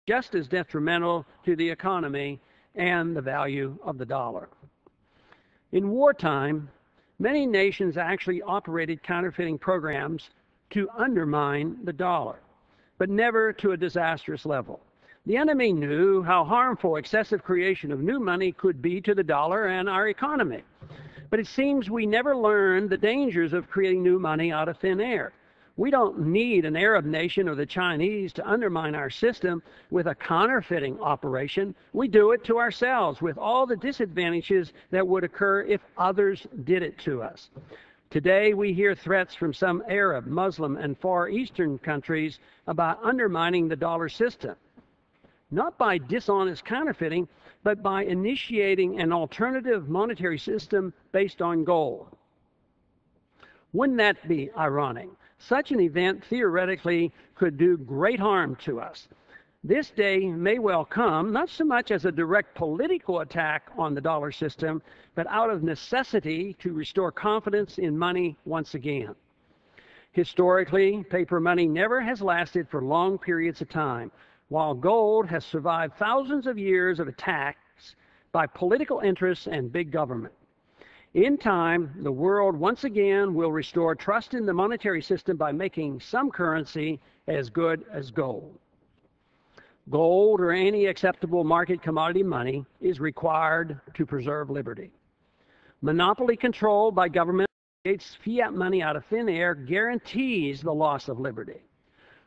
just as detrimental to the economy and the value of the dollar. In wartime, many nations actually operated counterfeiting programs to undermine the dollar, but never to a disastrous level. The enemy knew how harmful excessive creation of new money could be to the dollar and our economy. But it seems we never learned the dangers of creating new money out of thin air. We don't need an Arab nation or the Chinese to undermine our system with a counterfeiting operation. We do it to ourselves with all the disadvantages that would occur if others did it to us. Today, we hear threats from some Arab, Muslim, and Far Eastern countries about undermining the dollar system, not by dishonest counterfeiting, but by initiating an alternative monetary system based on gold. Wouldn't that be ironic? Such an event theoretically could do great harm to us. This day may well come, not so much as a direct political attack on the dollar system, but out of necessity to restore confidence in money once again. Historically, paper money never has lasted for long periods of time, while gold has survived thousands of years of attacks by political interests and big government. In time, the world once again will restore trust in the monetary system by making some currency as good as gold. Gold, or any acceptable market commodity money, is required to preserve liberty. Monopoly control by government creates fiat money out of thin air guarantees the loss of liberty.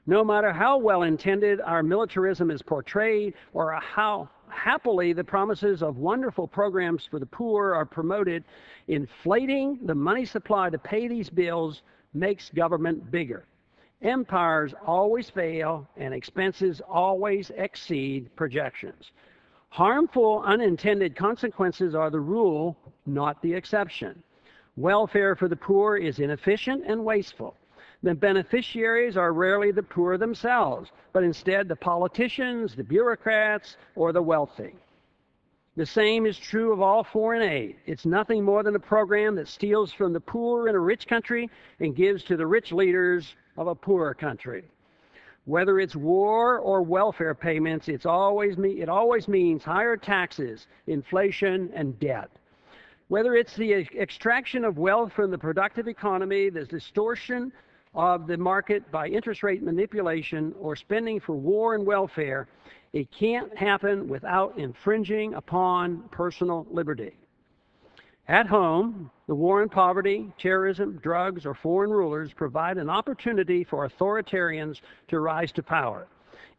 No matter how well intended our militarism is portrayed or how happily the promises of wonderful programs for the poor are promoted, inflating the money supply to pay these bills makes government bigger. Empires always fail and expenses always exceed projections. Harmful unintended consequences are the rule, not the exception. Welfare for the poor is inefficient and wasteful. The beneficiaries are rarely the poor themselves, but instead the politicians, the bureaucrats, or the wealthy. The same is true of all foreign aid. It's nothing more than a program that steals from the poor in a rich country and gives to the rich leaders of a poorer country. Whether it's war or welfare payments, it always means higher taxes, inflation, and debt. Whether it's the extraction of wealth from the productive economy, the distortion of the market by interest rate manipulation, or spending for war and welfare, it can't happen without infringing upon personal liberty. At home, the war on poverty, terrorism, drugs, or foreign rulers provide an opportunity for authoritarians to rise to power.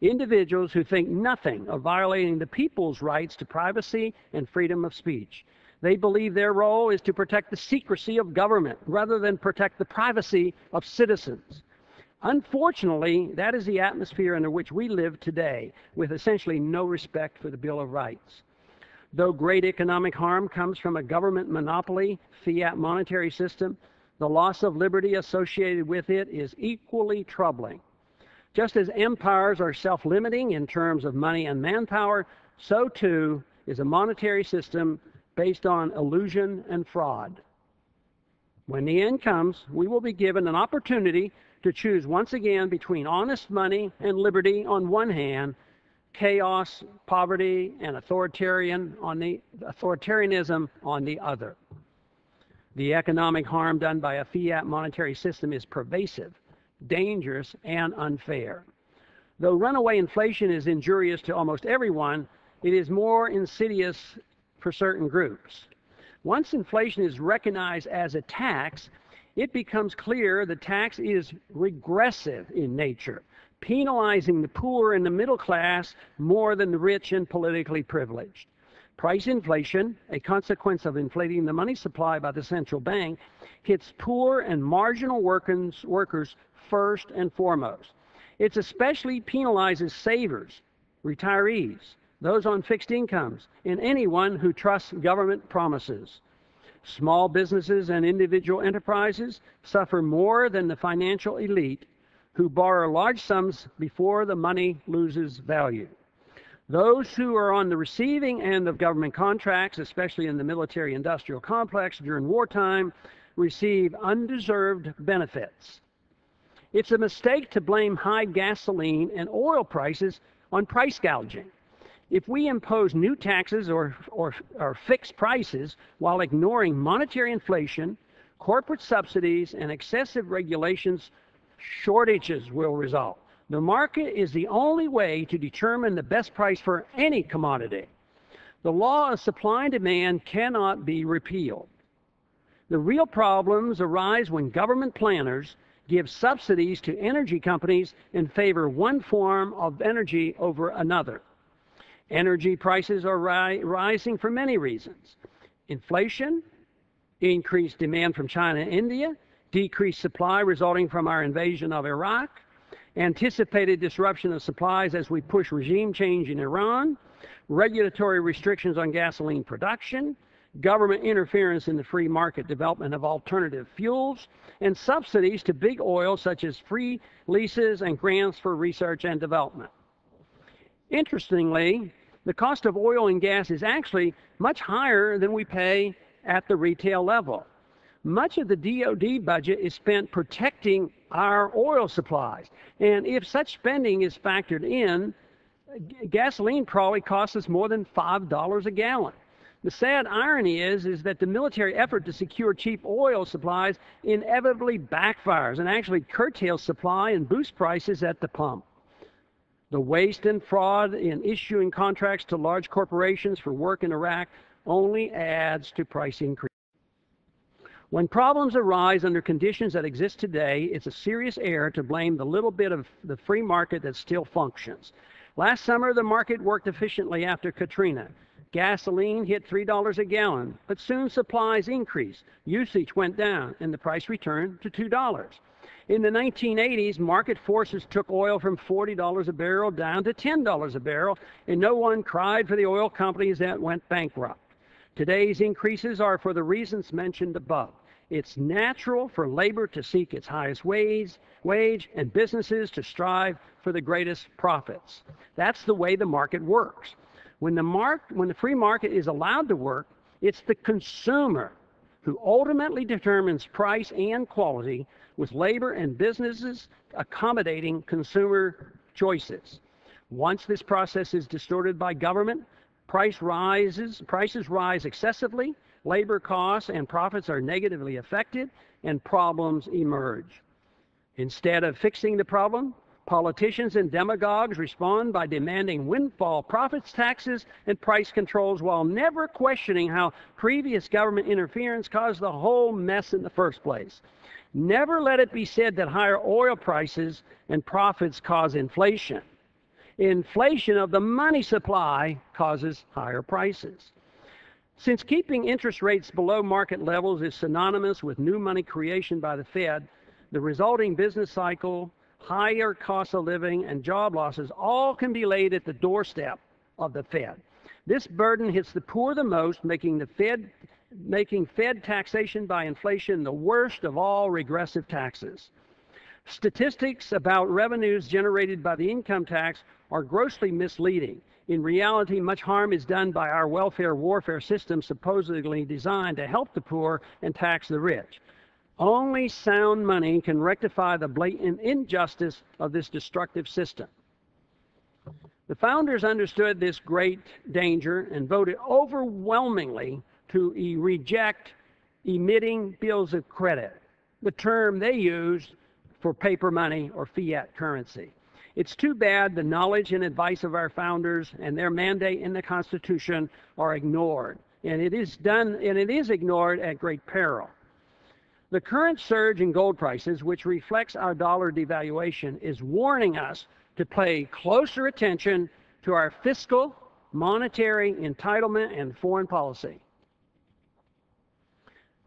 Individuals who think nothing of violating the people's rights to privacy and freedom of speech. They believe their role is to protect the secrecy of government rather than protect the privacy of citizens. Unfortunately, that is the atmosphere under which we live today, with essentially no respect for the Bill of Rights. Though great economic harm comes from a government monopoly, fiat monetary system, the loss of liberty associated with it is equally troubling. Just as empires are self-limiting in terms of money and manpower, so too is a monetary system based on illusion and fraud. When the end comes, we will be given an opportunity to choose once again between honest money and liberty on one hand, chaos, poverty, and authoritarianism on the other. The economic harm done by a fiat monetary system is pervasive, dangerous, and unfair. Though runaway inflation is injurious to almost everyone, it is more insidious for certain groups. Once inflation is recognized as a tax, it becomes clear the tax is regressive in nature, penalizing the poor and the middle class more than the rich and politically privileged. Price inflation, a consequence of inflating the money supply by the central bank, hits poor and marginal workers first and foremost. It especially penalizes savers, retirees, those on fixed incomes, and anyone who trusts government promises. Small businesses and individual enterprises suffer more than the financial elite, who borrow large sums before the money loses value. Those who are on the receiving end of government contracts, especially in the military-industrial complex during wartime, receive undeserved benefits. It's a mistake to blame high gasoline and oil prices on price gouging. If we impose new taxes or fixed prices while ignoring monetary inflation, corporate subsidies, and excessive regulations, shortages will result. The market is the only way to determine the best price for any commodity. The law of supply and demand cannot be repealed. The real problems arise when government planners give subsidies to energy companies and favor one form of energy over another. Energy prices are rising for many reasons. Inflation, increased demand from China and India, decreased supply resulting from our invasion of Iraq, anticipated disruption of supplies as we push regime change in Iran, regulatory restrictions on gasoline production, government interference in the free market development of alternative fuels, and subsidies to big oil such as free leases and grants for research and development. Interestingly, the cost of oil and gas is actually much higher than we pay at the retail level. Much of the DoD budget is spent protecting our oil supplies, and if such spending is factored in, gasoline probably costs us more than $5 a gallon. The sad irony is that the military effort to secure cheap oil supplies inevitably backfires and actually curtails supply and boosts prices at the pump. The waste and fraud in issuing contracts to large corporations for work in Iraq only adds to price increase. When problems arise under conditions that exist today, it's a serious error to blame the little bit of the free market that still functions. Last summer, the market worked efficiently after Katrina. Gasoline hit $3 a gallon, but soon supplies increased, usage went down, and the price returned to $2. In the 1980s, market forces took oil from $40 a barrel down to $10 a barrel, and no one cried for the oil companies that went bankrupt. Today's increases are for the reasons mentioned above. It's natural for labor to seek its highest wage and businesses to strive for the greatest profits. That's the way the market works. When the free market is allowed to work, it's the consumer who ultimately determines price and quality, with labor and businesses accommodating consumer choices. Once this process is distorted by government, prices rise excessively, labor costs and profits are negatively affected, and problems emerge. Instead of fixing the problem, politicians and demagogues respond by demanding windfall profits taxes and price controls while never questioning how previous government interference caused the whole mess in the first place. Never let it be said that higher oil prices and profits cause inflation. Inflation of the money supply causes higher prices. Since keeping interest rates below market levels is synonymous with new money creation by the Fed, the resulting business cycle, higher cost of living, and job losses all can be laid at the doorstep of the Fed. This burden hits the poor the most, making Fed taxation by inflation the worst of all regressive taxes. Statistics about revenues generated by the income tax are grossly misleading. In reality, much harm is done by our welfare warfare system supposedly designed to help the poor and tax the rich. Only sound money can rectify the blatant injustice of this destructive system. The founders understood this great danger and voted overwhelmingly to reject emitting bills of credit, the term they used for paper money or fiat currency. It's too bad the knowledge and advice of our founders and their mandate in the Constitution are ignored, and it is ignored at great peril. The current surge in gold prices, which reflects our dollar devaluation, is warning us to pay closer attention to our fiscal, monetary, entitlement, and foreign policy.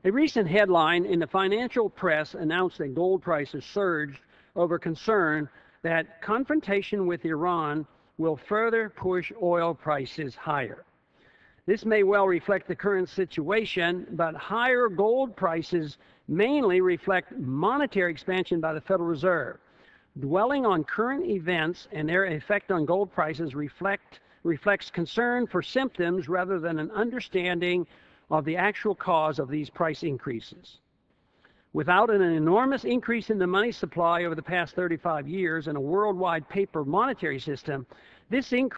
A recent headline in the financial press announced that gold prices surged over concern that confrontation with Iran will further push oil prices higher. This may well reflect the current situation, but higher gold prices mainly reflect monetary expansion by the Federal Reserve. Dwelling on current events and their effect on gold prices reflects concern for symptoms rather than an understanding of the actual cause of these price increases. Without an enormous increase in the money supply over the past 35 years and a worldwide paper monetary system, this increase